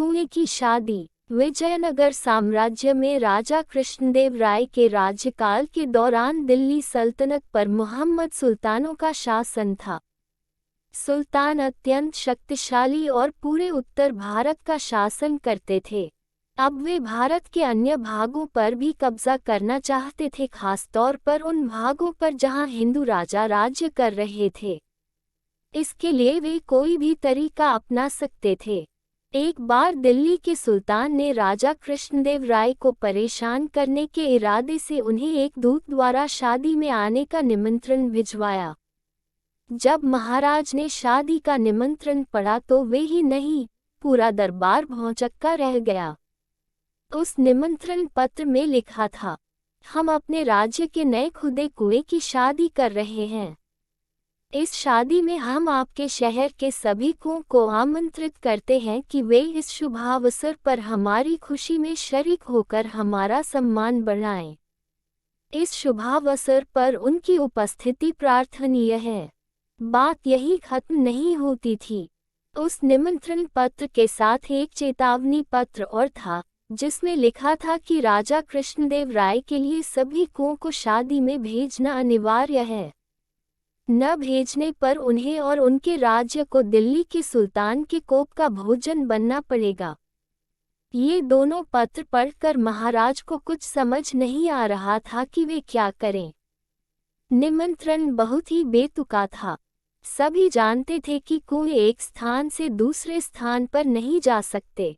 कुएं की शादी। विजयनगर साम्राज्य में राजा कृष्णदेव राय के राज्यकाल के दौरान दिल्ली सल्तनत पर मोहम्मद सुल्तानों का शासन था। सुल्तान अत्यंत शक्तिशाली और पूरे उत्तर भारत का शासन करते थे। अब वे भारत के अन्य भागों पर भी कब्जा करना चाहते थे, खासतौर पर उन भागों पर जहां हिंदू राजा राज्य कर रहे थे। इसके लिए वे कोई भी तरीका अपना सकते थे। एक बार दिल्ली के सुल्तान ने राजा कृष्णदेव राय को परेशान करने के इरादे से उन्हें एक दूत द्वारा शादी में आने का निमंत्रण भिजवाया। जब महाराज ने शादी का निमंत्रण पढ़ा तो वे ही नहीं, पूरा दरबार भौंचक्का रह गया। उस निमंत्रण पत्र में लिखा था, हम अपने राज्य के नए खुदे कुएं की शादी कर रहे हैं। इस शादी में हम आपके शहर के सभी कुओं को आमंत्रित करते हैं कि वे इस शुभ अवसर पर हमारी खुशी में शरीक होकर हमारा सम्मान बढ़ाएं। इस शुभ अवसर पर उनकी उपस्थिति प्रार्थनीय है। बात यही खत्म नहीं होती थी। उस निमंत्रण पत्र के साथ एक चेतावनी पत्र और था, जिसमें लिखा था कि राजा कृष्णदेव राय के लिए सभी कुओं को शादी में भेजना अनिवार्य है। न भेजने पर उन्हें और उनके राज्य को दिल्ली के सुल्तान के कोप का भोजन बनना पड़ेगा। ये दोनों पत्र पढ़कर महाराज को कुछ समझ नहीं आ रहा था कि वे क्या करें। निमंत्रण बहुत ही बेतुका था। सभी जानते थे कि कुएं एक स्थान से दूसरे स्थान पर नहीं जा सकते।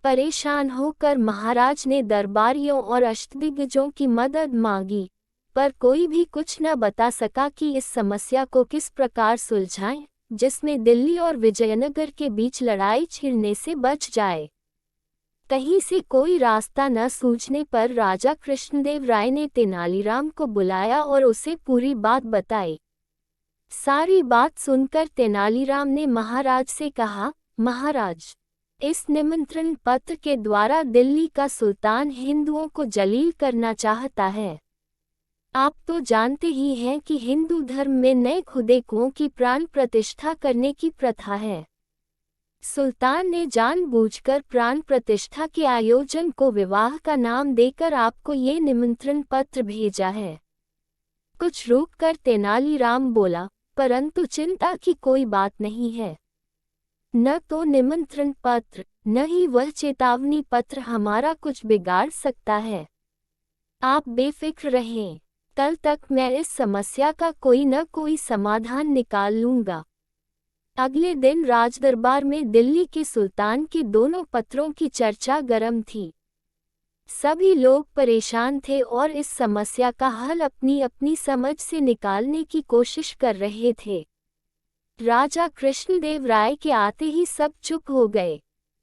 परेशान होकर महाराज ने दरबारियों और अष्टदिग्गजों की मदद मांगी, पर कोई भी कुछ न बता सका कि इस समस्या को किस प्रकार सुलझाएं, जिसमें दिल्ली और विजयनगर के बीच लड़ाई छिड़ने से बच जाए। कहीं से कोई रास्ता न सूझने पर राजा कृष्णदेव राय ने तेनालीराम को बुलाया और उसे पूरी बात बताई। सारी बात सुनकर तेनालीराम ने महाराज से कहा, महाराज, इस निमंत्रण पत्र के द्वारा दिल्ली का सुल्तान हिंदुओं को जलील करना चाहता है। आप तो जानते ही हैं कि हिंदू धर्म में नए खुदे कुओं की प्राण प्रतिष्ठा करने की प्रथा है। सुल्तान ने जानबूझकर प्राण प्रतिष्ठा के आयोजन को विवाह का नाम देकर आपको ये निमंत्रण पत्र भेजा है। कुछ रुककर तेनालीराम बोला, परंतु चिंता की कोई बात नहीं है। न तो निमंत्रण पत्र, न ही वह चेतावनी पत्र हमारा कुछ बिगाड़ सकता है। आप बेफिक्र रहें, कल तक मैं इस समस्या का कोई न कोई समाधान निकाल लूंगा। अगले दिन राजदरबार में दिल्ली के सुल्तान के दोनों पत्रों की चर्चा गर्म थी। सभी लोग परेशान थे और इस समस्या का हल अपनी अपनी समझ से निकालने की कोशिश कर रहे थे। राजा कृष्णदेव राय के आते ही सब चुप हो गए।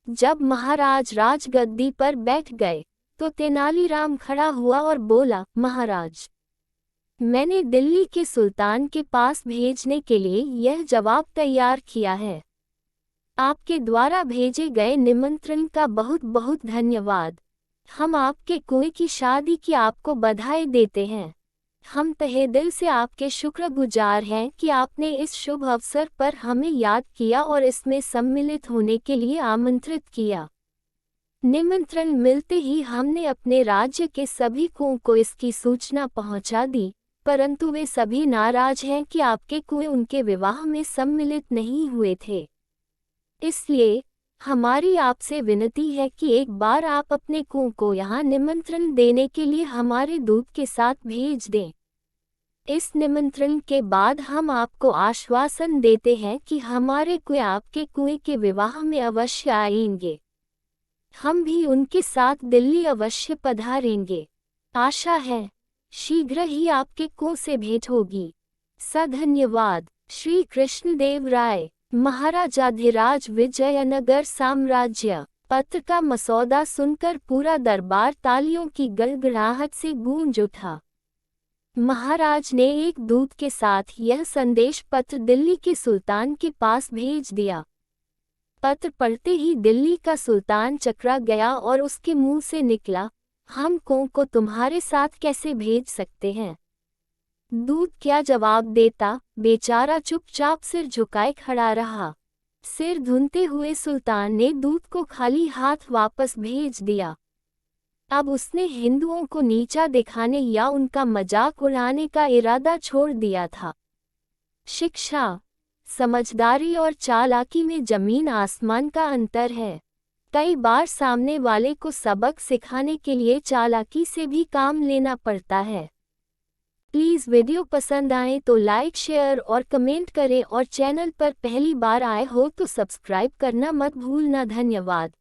जब महाराज राजगद्दी पर बैठ गए तो तेनालीराम खड़ा हुआ और बोला, महाराज, मैंने दिल्ली के सुल्तान के पास भेजने के लिए यह जवाब तैयार किया है। आपके द्वारा भेजे गए निमंत्रण का बहुत बहुत धन्यवाद। हम आपके कुएं की शादी की आपको बधाई देते हैं। हम तहे दिल से आपके शुक्रगुजार हैं कि आपने इस शुभ अवसर पर हमें याद किया और इसमें सम्मिलित होने के लिए आमंत्रित किया। निमंत्रण मिलते ही हमने अपने राज्य के सभी कुओं को इसकी सूचना पहुंचा दी, परंतु वे सभी नाराज हैं कि आपके कुएं उनके विवाह में सम्मिलित नहीं हुए थे। इसलिए हमारी आपसे विनती है कि एक बार आप अपने कुओं को यहाँ निमंत्रण देने के लिए हमारे दूत के साथ भेज दें। इस निमंत्रण के बाद हम आपको आश्वासन देते हैं कि हमारे कुएं आपके कुएं के विवाह में अवश्य आएंगे। हम भी उनके साथ दिल्ली अवश्य पधारेंगे। आशा है शीघ्र ही आपके कुओं से भेंट होगी। धन्यवाद। श्री कृष्णदेव राय, महाराजाधिराज विजयनगर साम्राज्य। पत्र का मसौदा सुनकर पूरा दरबार तालियों की गड़गड़ाहट से गूंज उठा। महाराज ने एक दूत के साथ यह संदेश पत्र दिल्ली के सुल्तान के पास भेज दिया। पत्र पढ़ते ही दिल्ली का सुल्तान चकरा गया और उसके मुंह से निकला, हम कुओं को तुम्हारे साथ कैसे भेज सकते हैं। दूत क्या जवाब देता, बेचारा चुपचाप सिर झुकाए खड़ा रहा। सिर धुनते हुए सुल्तान ने दूत को खाली हाथ वापस भेज दिया। अब उसने हिंदुओं को नीचा दिखाने या उनका मजाक उड़ाने का इरादा छोड़ दिया था। शिक्षा, समझदारी और चालाकी में जमीन आसमान का अंतर है। कई बार सामने वाले को सबक सिखाने के लिए चालाकी से भी काम लेना पड़ता है। प्लीज़ वीडियो पसंद आए तो लाइक, शेयर और कमेंट करें और चैनल पर पहली बार आए हो तो सब्सक्राइब करना मत भूलना। धन्यवाद।